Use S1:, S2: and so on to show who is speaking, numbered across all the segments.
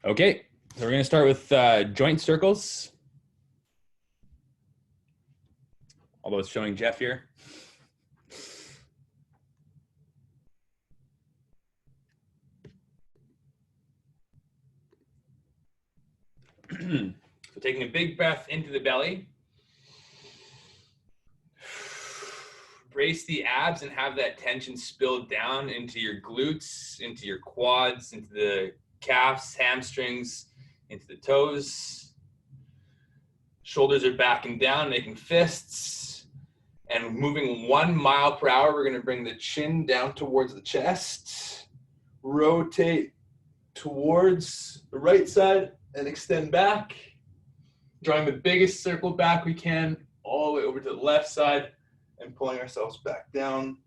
S1: Okay, so we're going to start with joint circles. Although it's showing Jeff here. So taking a big breath into the belly. Brace the abs and have that tension spill down into your glutes, into your quads, into the calves, hamstrings, into the toes. Shoulders are backing down, making fists. And moving 1 mile per hour, we're going to bring the chin down towards the chest. Rotate towards the right side and extend back. Drawing the biggest circle back we can, all the way over to the left side and pulling ourselves back down.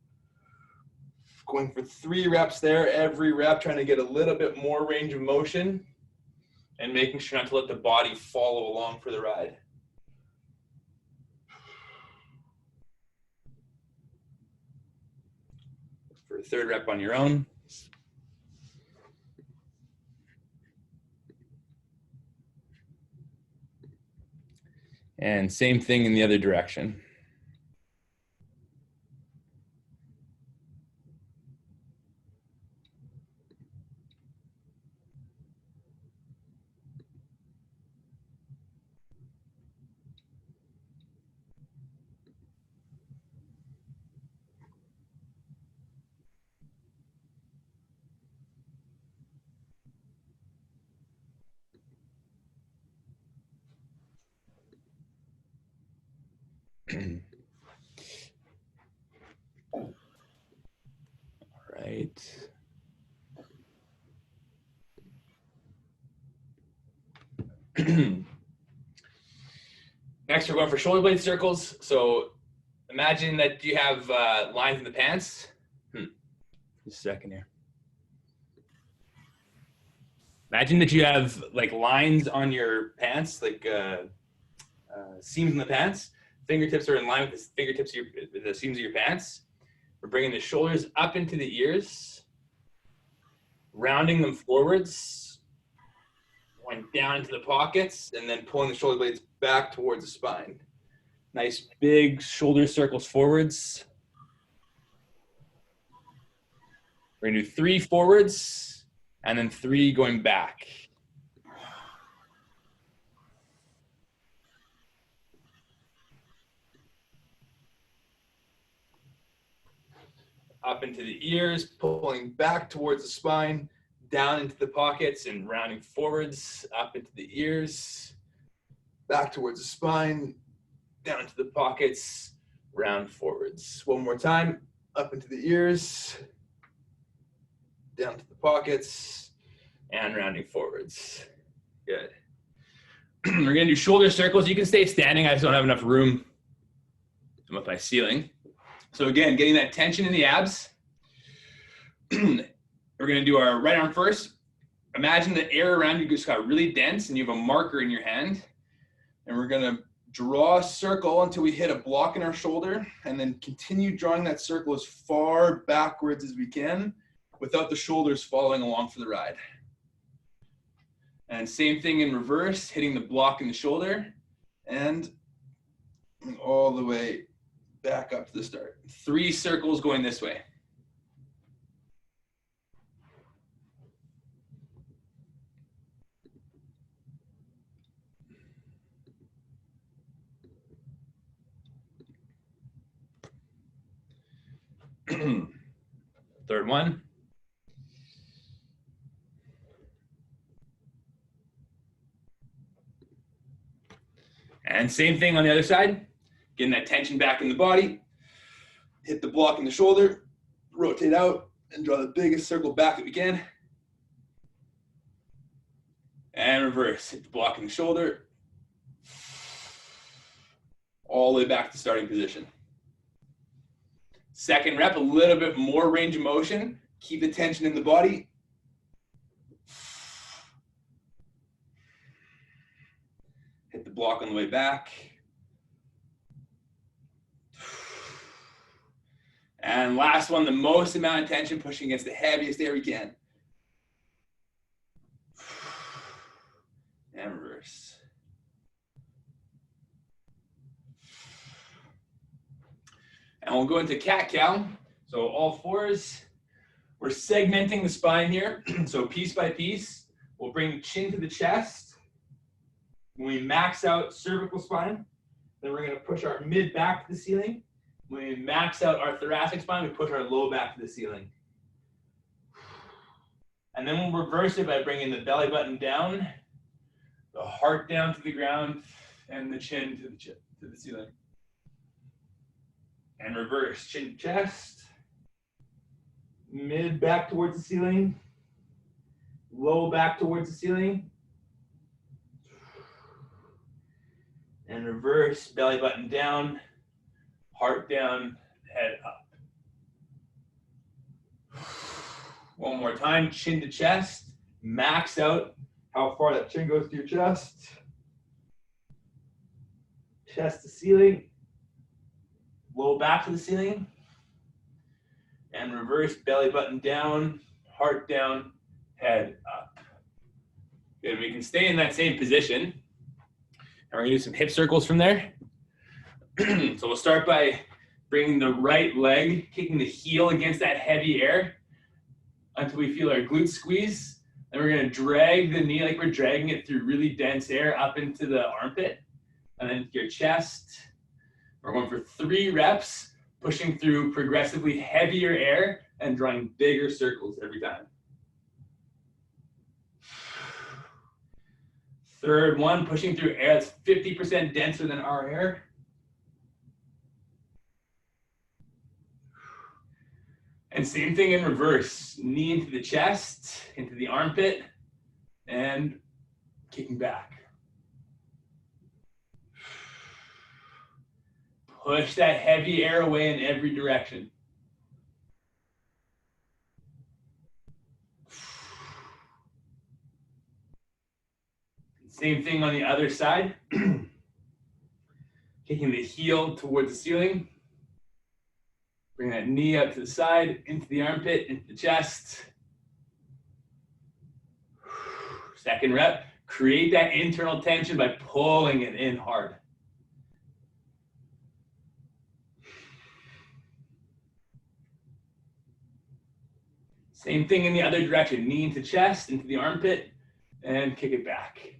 S1: Going for 3 reps there, every rep trying to get a little bit more range of motion and making sure not to let the body follow along for the ride. For a 3rd rep on your own. And same thing in the other direction. All right. Next, we're going for shoulder blade circles. So imagine that you have lines in the pants. Just a second here. Imagine that you have like lines on your pants, like seams in the pants. Fingertips are in line with the fingertips, with the seams of your pants. We're bringing the shoulders up into the ears, rounding them forwards, going down into the pockets, and then pulling the shoulder blades back towards the spine. Nice big shoulder circles forwards. We're gonna do 3 forwards and then 3 going back. Up into the ears, pulling back towards the spine, down into the pockets and rounding forwards, up into the ears, back towards the spine, down into the pockets, round forwards. One more time, up into the ears, down to the pockets, and rounding forwards. Good. We're gonna do shoulder circles. You can stay standing. I just don't have enough room with my ceiling. So again, getting that tension in the abs. We're gonna do our right arm first. Imagine the air around you just got really dense and you have a marker in your hand. And we're gonna draw a circle until we hit a block in our shoulder and then continue drawing that circle as far backwards as we can without the shoulders following along for the ride. And same thing in reverse, hitting the block in the shoulder and all the way back up to the start. 3 circles going this way. Third one. And same thing on the other side. Getting that tension back in the body. Hit the block in the shoulder. Rotate out and draw the biggest circle back that we can. And reverse. Hit the block in the shoulder. All the way back to starting position. Second rep, a little bit more range of motion. Keep the tension in the body. Hit the block on the way back. And last one, the most amount of tension, pushing against the heaviest air we can. reverse. And we'll go into cat-cow. So all fours, we're segmenting the spine here. So piece by piece, we'll bring the chin to the chest. When we max out cervical spine, then we're gonna push our mid back to the ceiling. When we max out our thoracic spine, we push our low back to the ceiling. And then we'll reverse it by bringing the belly button down, the heart down to the ground, and the chin to the ceiling. And reverse, chin to chest, mid back towards the ceiling, low back towards the ceiling, and reverse, belly button down, heart down, head up. One more time, chin to chest, max out how far that chin goes to your chest. Chest to ceiling, low back to the ceiling, and reverse, belly button down, heart down, head up. Good, we can stay in that same position. And we're gonna do some hip circles from there. So we'll start by bringing the right leg, kicking the heel against that heavy air until we feel our glutes squeeze. Then we're gonna drag the knee like we're dragging it through really dense air up into the armpit and then your chest. We're going for 3 reps, pushing through progressively heavier air and drawing bigger circles every time. Third one, pushing through air that's 50% denser than our air. And same thing in reverse, knee into the chest, into the armpit, and kicking back. Push that heavy air away in every direction. Same thing on the other side. Kicking the heel towards the ceiling. Bring that knee out to the side, into the armpit, into the chest. Second rep, create that internal tension by pulling it in hard. Same thing in the other direction, knee into chest, into the armpit, and kick it back.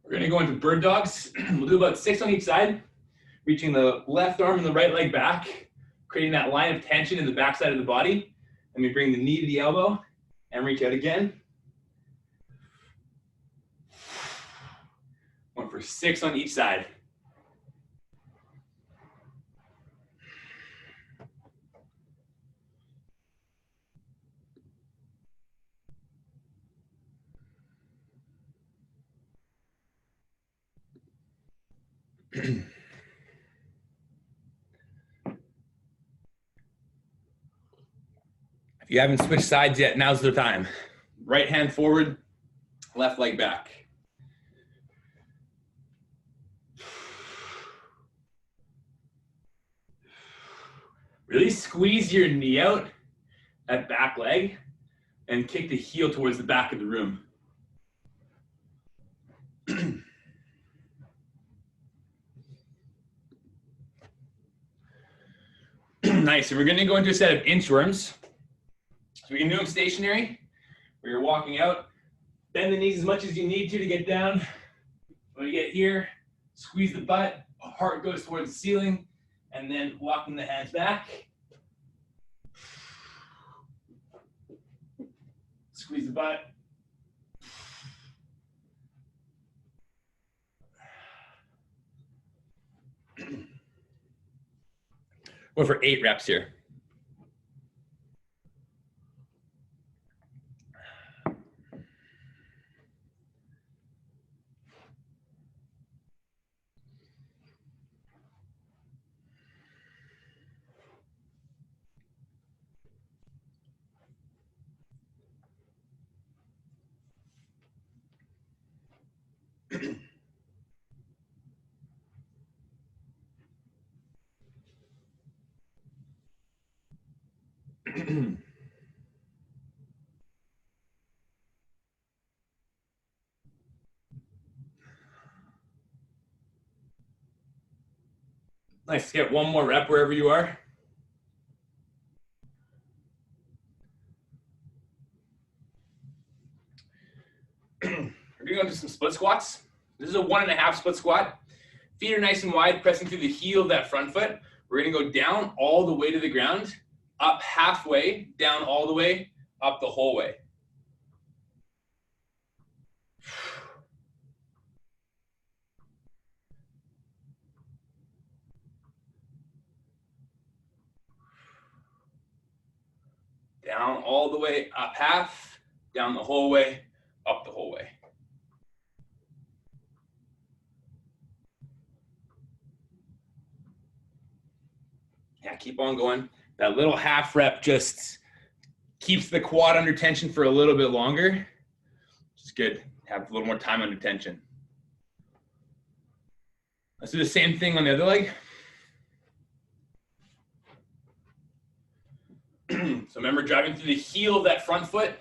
S1: We're gonna go into bird dogs. We'll do about 6 on each side, reaching the left arm and the right leg back, creating that line of tension in the back side of the body. And we bring the knee to the elbow and reach out again. One for 6 on each side. If you haven't switched sides yet, now's the time. Right hand forward, left leg back. Really squeeze your knee out, that back leg, and kick the heel towards the back of the room. Nice, and we're gonna go into a set of inchworms. So we can do them stationary, where you're walking out, bend the knees as much as you need to get down. When you get here, squeeze the butt, heart goes towards the ceiling, and then walking the hands back. Squeeze the butt. Go for 8 reps here. Nice. Get one more rep wherever you are. We're going to go into some split squats. This is a 1.5 split squat. Feet are nice and wide, pressing through the heel of that front foot. We're going to go down all the way to the ground, up halfway, down all the way, up the whole way. Down all the way, up half, down the whole way, up the whole way. Yeah, keep on going. That little half rep just keeps the quad under tension for a little bit longer. It's good. Have a little more time under tension. Let's do the same thing on the other leg. So remember, driving through the heel of that front foot.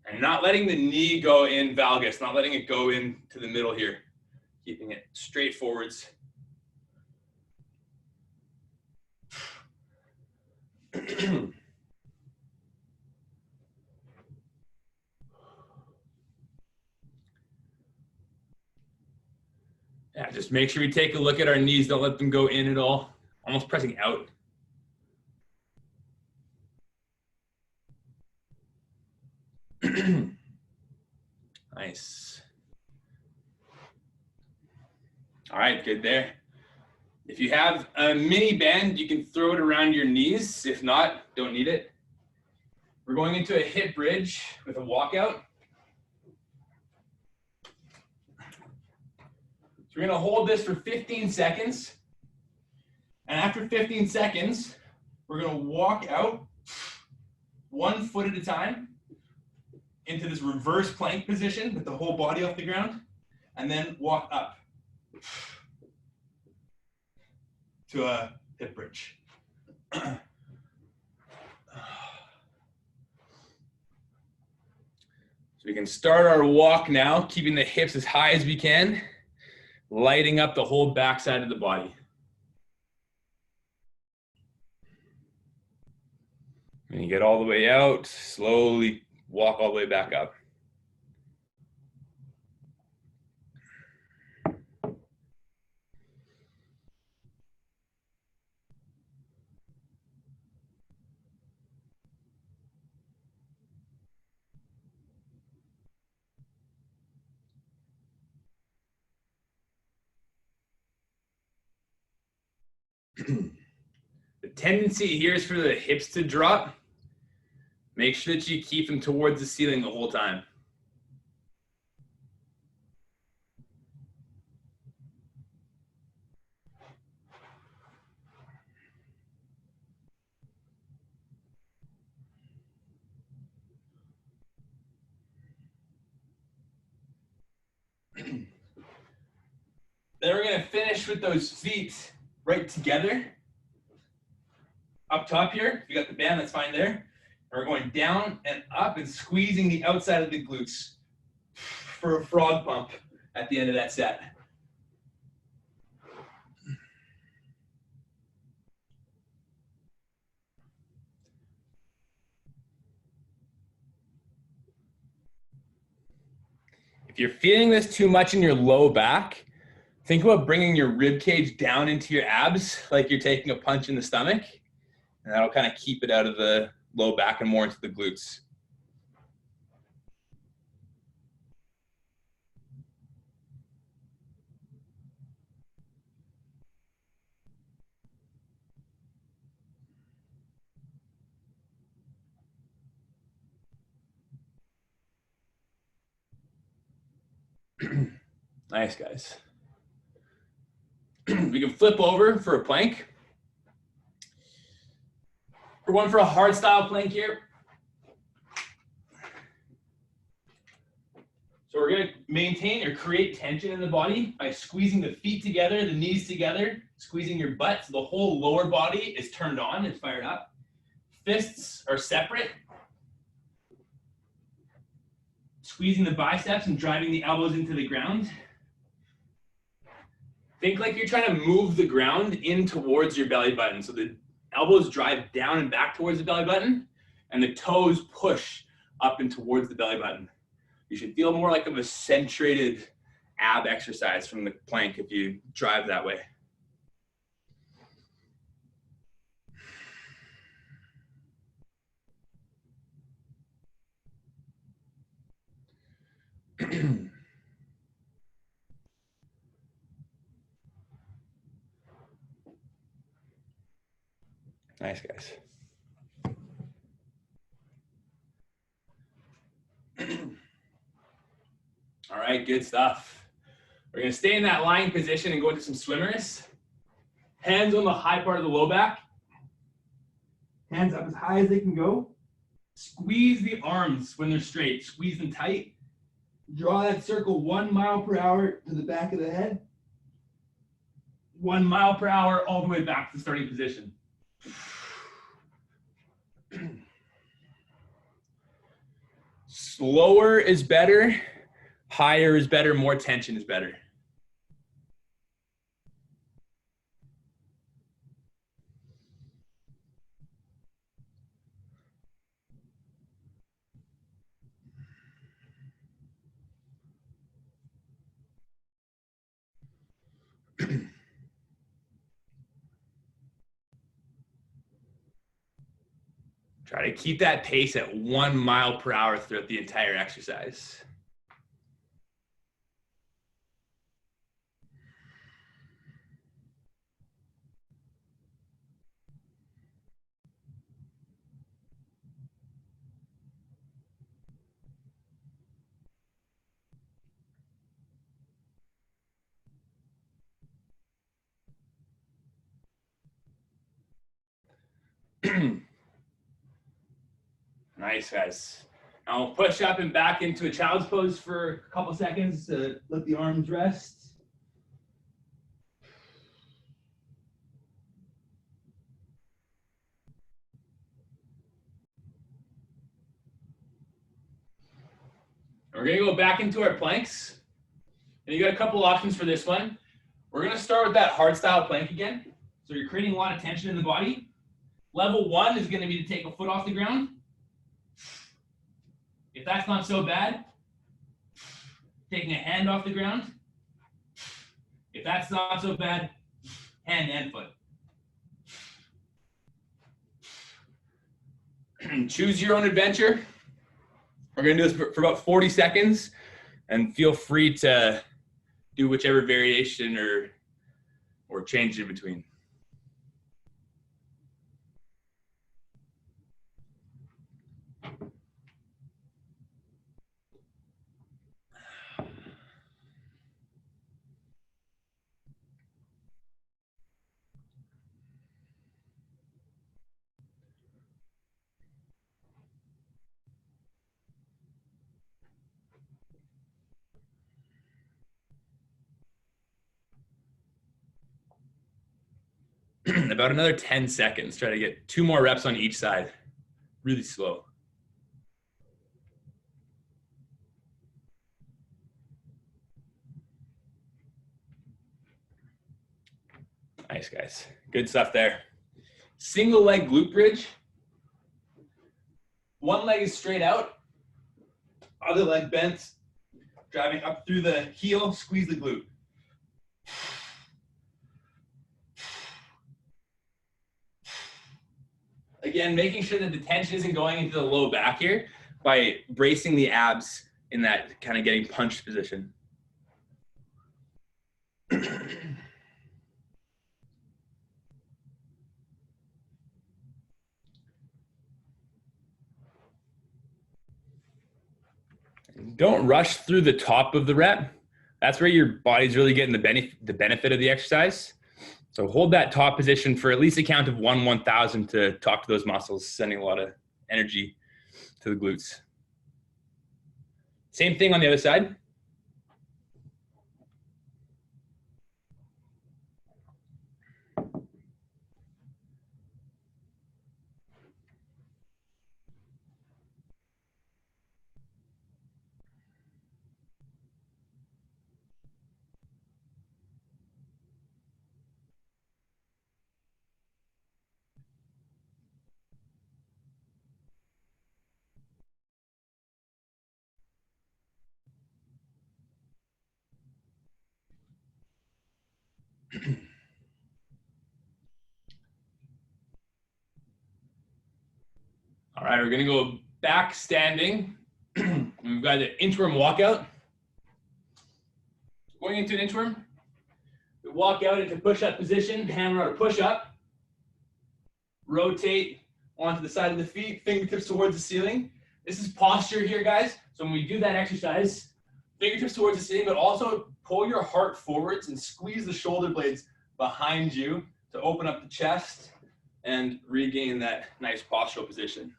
S1: And not letting the knee go in valgus, not letting it go into the middle here. Keeping it straight forwards. Yeah, just make sure we take a look at our knees. Don't let them go in at all. Almost pressing out. Nice. All right, good there. If you have a mini band, you can throw it around your knees. If not, don't need it. We're going into a hip bridge with a walkout. So we're going to hold this for 15 seconds. And after 15 seconds, we're going to walk out 1 foot at a time into this reverse plank position with the whole body off the ground, and then walk up to a hip bridge. So we can start our walk now, keeping the hips as high as we can, lighting up the whole backside of the body. And you get all the way out, slowly walk all the way back up. The tendency here is for the hips to drop. Make sure that you keep them towards the ceiling the whole time. Then we're going to finish with those feet right together. Up top here, if you got the band, that's fine there. And we're going down and up and squeezing the outside of the glutes for a frog pump at the end of that set. If you're feeling this too much in your low back, think about bringing your rib cage down into your abs like you're taking a punch in the stomach, and that'll kind of keep it out of the low back and more into the glutes. Nice, guys. We can flip over for a plank. We're going for a hard style plank here. So we're going to maintain or create tension in the body by squeezing the feet together, the knees together,
S2: Squeezing your butt so the whole lower body is turned on, is fired up. Fists are separate. Squeezing the biceps and driving the elbows into the ground. Think like you're trying to move the ground in towards your belly button. So the elbows drive down and back towards the belly button, and the toes push up and towards the belly button. You should feel more like of a centrated ab exercise from the plank if you drive that way. Nice, guys. All right, good stuff. We're gonna stay in that lying position and go into some swimmers. Hands on the high part of the low back. Hands up as high as they can go. Squeeze the arms when they're straight. Squeeze them tight. Draw that circle 1 mile per hour to the back of the head. 1 mile per hour all the way back to the starting position. Slower is better. Higher is better. More tension is better. Try to keep that pace at 1 mile per hour throughout the entire exercise. Nice, guys. Now we'll push up and back into a child's pose for a couple seconds to let the arms rest. We're gonna go back into our planks. And you got a couple options for this one. We're gonna start with that hard style plank again. So you're creating a lot of tension in the body. Level 1 is gonna be to take a foot off the ground. If that's not so bad, taking a hand off the ground. If that's not so bad, hand and foot. Choose your own adventure. We're gonna do this for about 40 seconds, and feel free to do whichever variation or change in between. About another 10 seconds. Try to get 2 more reps on each side. Really slow. Nice, guys. Good stuff there. Single leg glute bridge. One leg is straight out. Other leg bent. Driving up through the heel. Squeeze the glute. Again, making sure that the tension isn't going into the low back here by bracing the abs in that kind of getting punched position. Don't rush through the top of the rep. That's where your body's really getting the benefit of the exercise. So hold that top position for at least a count of 1/1000 to talk to those muscles, sending a lot of energy to the glutes. Same thing on the other side. All right, we're gonna go back standing. We've got an inchworm walkout. Going into an inchworm, we walk out into push-up position, hammer out a push-up, rotate onto the side of the feet, fingertips towards the ceiling. This is posture here, guys. So when we do that exercise, fingertips towards the ceiling, but also pull your heart forwards and squeeze the shoulder blades behind you to open up the chest and regain that nice postural position.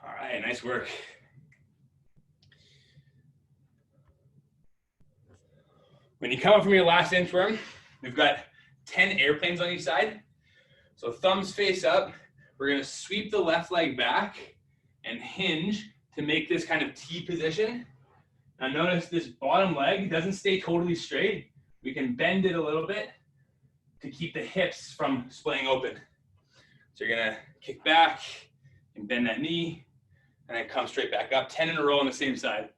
S2: All right, nice work. When you come up from your last inchworm, we've got 10 airplanes on each side. So thumbs face up. We're gonna sweep the left leg back and hinge to make this kind of T position. Now notice this bottom leg doesn't stay totally straight. We can bend it a little bit to keep the hips from splitting open. So you're gonna kick back and bend that knee and then come straight back up. 10 in a row on the same side.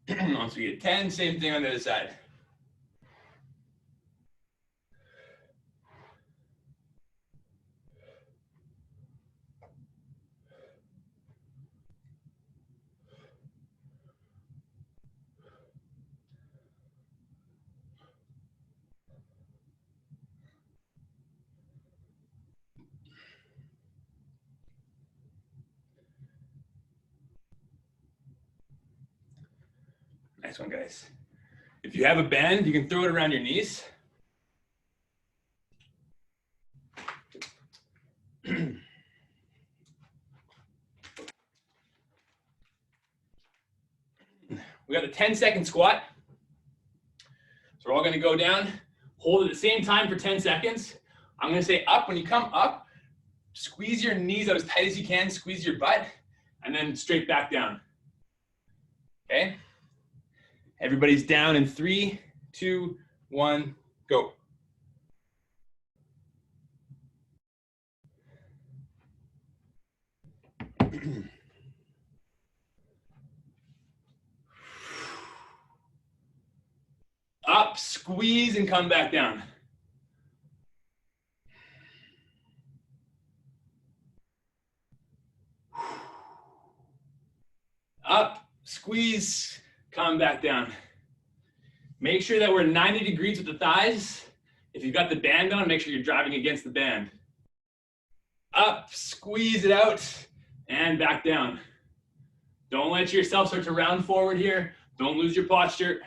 S2: Once we get 10, same thing on the other side. Nice one, guys. If you have a band, you can throw it around your knees. We got the 10-second squat. So we're all gonna go down, hold at the same time for 10 seconds. I'm gonna say up. When you come up, squeeze your knees out as tight as you can, squeeze your butt, and then straight back down. Okay? Everybody's down in 3, 2, 1, go. Up, squeeze, and come back down. Up, squeeze, come back down. Make sure that we're 90 degrees with the thighs. If you've got the band on, make sure you're driving against the band. Up, squeeze it out, and back down. Don't let yourself start to round forward here. Don't lose your posture.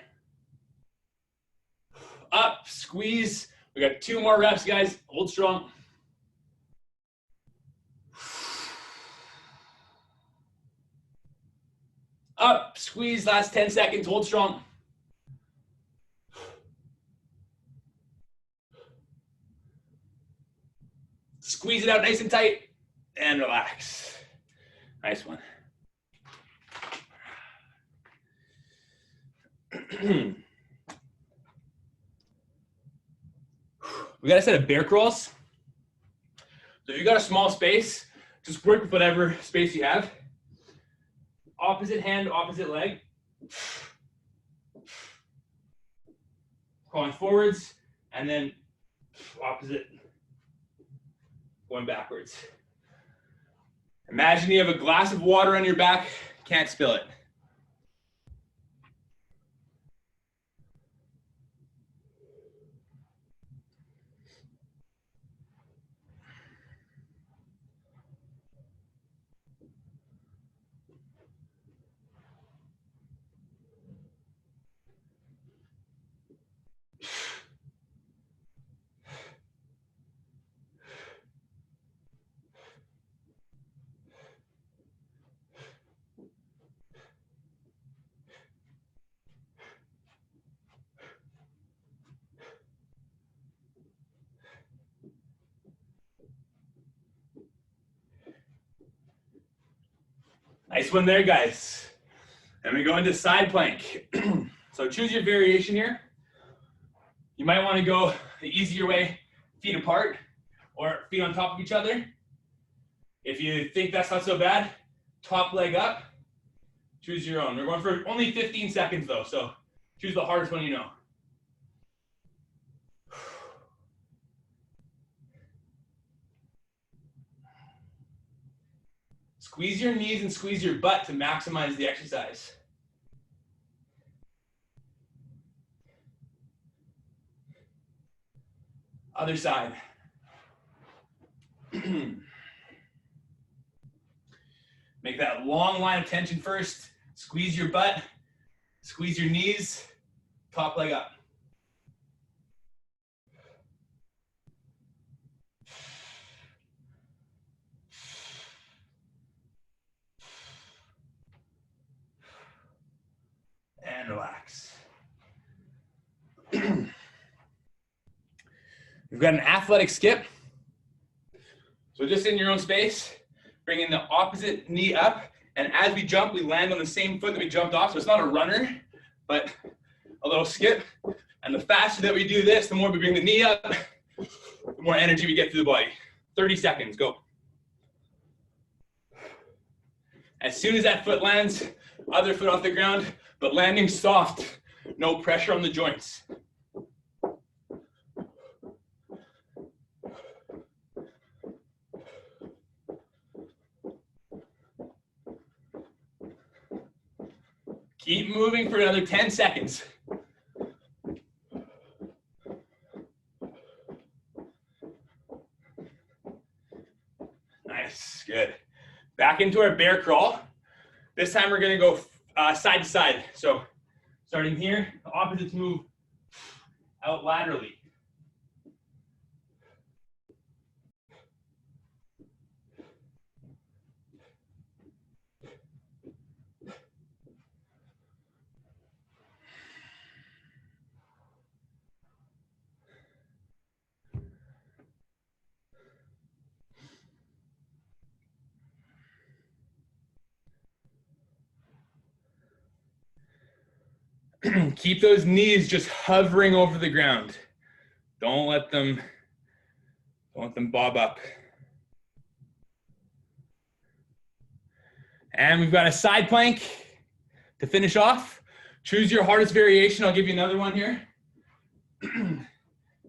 S2: Up, squeeze. We got 2 more reps, guys. Hold strong. Up, squeeze, last 10 seconds, hold strong. Squeeze it out nice and tight and relax. Nice one. We got a set of bear crawls. So if you got a small space, just work with whatever space you have. Opposite hand, opposite leg. Crawling forwards, and then opposite, going backwards. Imagine you have a glass of water on your back, can't spill it. Nice one there, guys. And we go into side plank. So choose your variation here. You might want to go the easier way, feet apart or feet on top of each other. If you think that's not so bad, top leg up, choose your own. We're going for only 15 seconds though, so choose the hardest one you know. Squeeze your knees and squeeze your butt to maximize the exercise. Other side. Make that long line of tension first. Squeeze your butt, squeeze your knees, top leg up. And relax. We've got an athletic skip. So just in your own space, bringing the opposite knee up. And as we jump, we land on the same foot that we jumped off. So it's not a runner, but a little skip. And the faster that we do this, the more we bring the knee up, the more energy we get through the body. 30 seconds, go. As soon as that foot lands, other foot off the ground, but landing soft, no pressure on the joints. Keep moving for another 10 seconds. Nice, good. Back into our bear crawl. This time we're gonna go side to side. So starting here, the opposites move out laterally. Keep those knees just hovering over the ground. Don't let them bob up. And we've got a side plank to finish off. Choose your hardest variation. I'll give you another one here.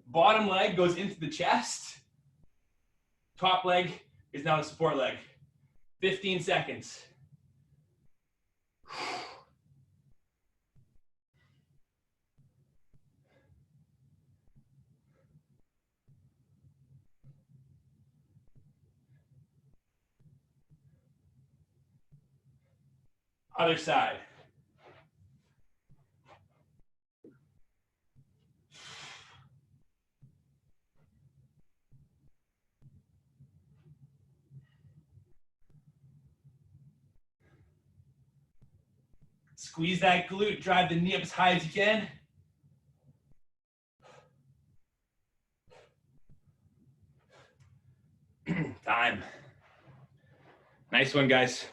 S2: Bottom leg goes into the chest. Top leg is now the support leg. 15 seconds. Other side. Squeeze that glute, drive the knee up as high as you can. Time. Nice one, guys.